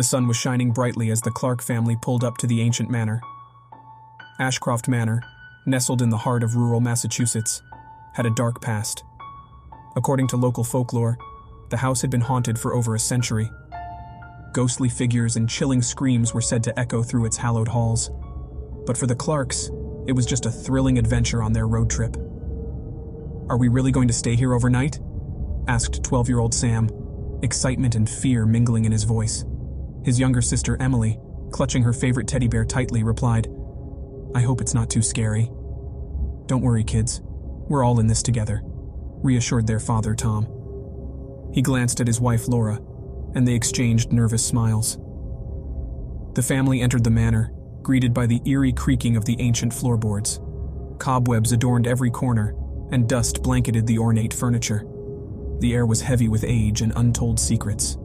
The sun was shining brightly as the Clarke family pulled up to the ancient manor. Ashcroft Manor, nestled in the heart of rural Massachusetts, had a dark past. According to local folklore, the house had been haunted for over a century. Ghostly figures and chilling screams were said to echo through its hallowed halls. But for the Clarkes, it was just a thrilling adventure on their road trip. "Are we really going to stay here overnight?" asked 12-year-old Sam, excitement and fear mingling in his voice. His younger sister, Emily, clutching her favorite teddy bear tightly, replied, "I hope it's not too scary." "Don't worry, kids. We're all in this together," reassured their father, Tom. He glanced at his wife, Laura, and they exchanged nervous smiles. The family entered the manor, greeted by the eerie creaking of the ancient floorboards. Cobwebs adorned every corner, and dust blanketed the ornate furniture. The air was heavy with age and untold secrets.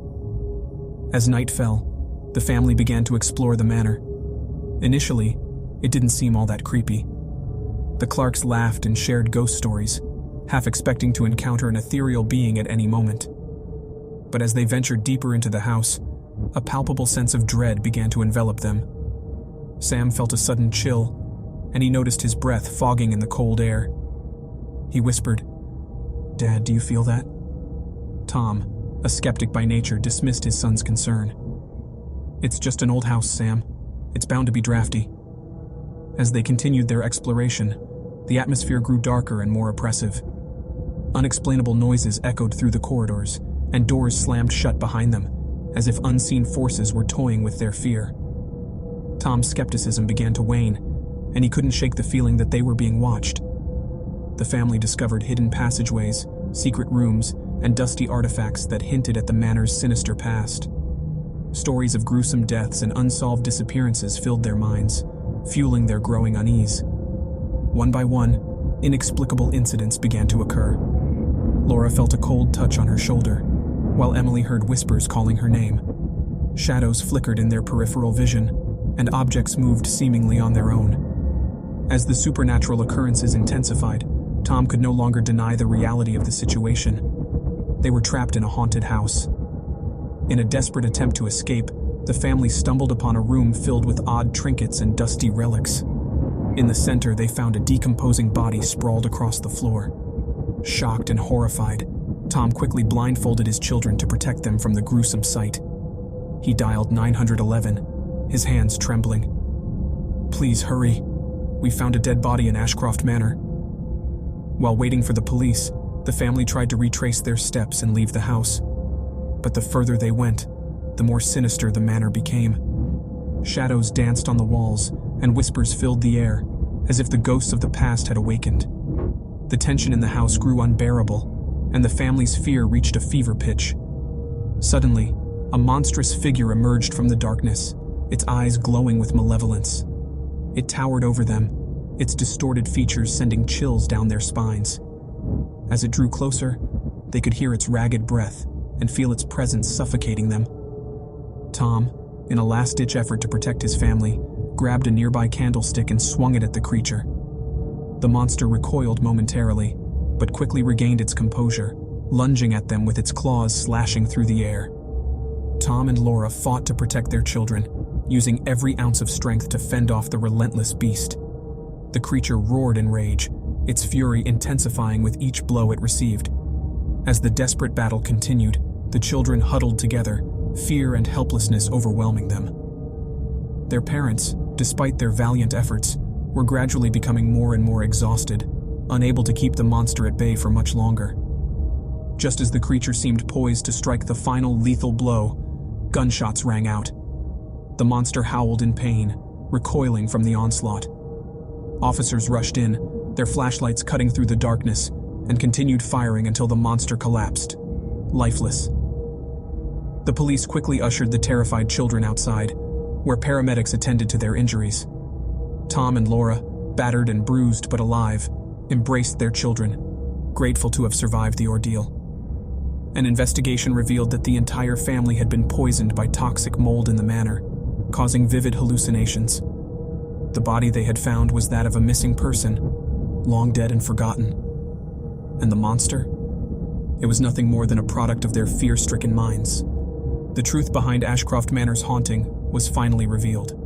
As night fell, the family began to explore the manor. Initially, it didn't seem all that creepy. The Clarkes laughed and shared ghost stories, half expecting to encounter an ethereal being at any moment. But as they ventured deeper into the house, a palpable sense of dread began to envelop them. Sam felt a sudden chill, and he noticed his breath fogging in the cold air. He whispered, "Dad, do you feel that?" Tom, a skeptic by nature, dismissed his son's concern. "It's just an old house, Sam. It's bound to be drafty." As they continued their exploration, the atmosphere grew darker and more oppressive. Unexplainable noises echoed through the corridors, and doors slammed shut behind them, as if unseen forces were toying with their fear. Tom's skepticism began to wane, and he couldn't shake the feeling that they were being watched. The family discovered hidden passageways, secret rooms, and dusty artifacts that hinted at the manor's sinister past. Stories of gruesome deaths and unsolved disappearances filled their minds, fueling their growing unease. One by one, inexplicable incidents began to occur. Laura felt a cold touch on her shoulder, while Emily heard whispers calling her name. Shadows flickered in their peripheral vision, and objects moved seemingly on their own. As the supernatural occurrences intensified, Tom could no longer deny the reality of the situation. They were trapped in a haunted house. In a desperate attempt to escape, the family stumbled upon a room filled with odd trinkets and dusty relics. In the center, they found a decomposing body sprawled across the floor. Shocked and horrified, Tom quickly blindfolded his children to protect them from the gruesome sight. He dialed 911, his hands trembling. "Please hurry. We found a dead body in Ashcroft Manor." While waiting for the police, the family tried to retrace their steps and leave the house. But the further they went, the more sinister the manor became. Shadows danced on the walls, and whispers filled the air, as if the ghosts of the past had awakened. The tension in the house grew unbearable, and the family's fear reached a fever pitch. Suddenly, a monstrous figure emerged from the darkness, its eyes glowing with malevolence. It towered over them, its distorted features sending chills down their spines. As it drew closer, they could hear its ragged breath and feel its presence suffocating them. Tom, in a last-ditch effort to protect his family, grabbed a nearby candlestick and swung it at the creature. The monster recoiled momentarily, but quickly regained its composure, lunging at them with its claws slashing through the air. Tom and Laura fought to protect their children, using every ounce of strength to fend off the relentless beast. The creature roared in rage, its fury intensifying with each blow it received. As the desperate battle continued, the children huddled together, fear and helplessness overwhelming them. Their parents, despite their valiant efforts, were gradually becoming more and more exhausted, unable to keep the monster at bay for much longer. Just as the creature seemed poised to strike the final lethal blow, gunshots rang out. The monster howled in pain, recoiling from the onslaught. Officers rushed in, their flashlights cutting through the darkness, and continued firing until the monster collapsed, lifeless. The police quickly ushered the terrified children outside, where paramedics attended to their injuries. Tom and Laura, battered and bruised but alive, embraced their children, grateful to have survived the ordeal. An investigation revealed that the entire family had been poisoned by toxic mold in the manor, causing vivid hallucinations. The body they had found was that of a missing person, long dead and forgotten. And the monster? It was nothing more than a product of their fear-stricken minds. The truth behind Ashcroft Manor's haunting was finally revealed.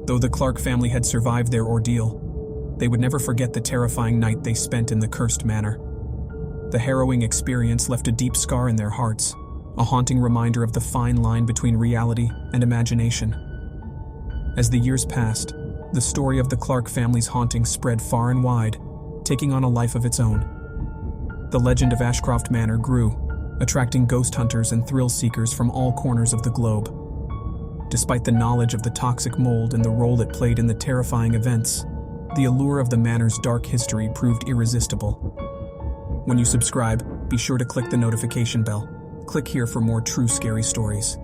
Though the Clarke family had survived their ordeal, they would never forget the terrifying night they spent in the cursed manor. The harrowing experience left a deep scar in their hearts, a haunting reminder of the fine line between reality and imagination. As the years passed, the story of the Clarke family's haunting spread far and wide, taking on a life of its own. The legend of Ashcroft Manor grew, attracting ghost hunters and thrill seekers from all corners of the globe. Despite the knowledge of the toxic mold and the role it played in the terrifying events, the allure of the manor's dark history proved irresistible. When you subscribe, be sure to click the notification bell. Click here for more true scary stories.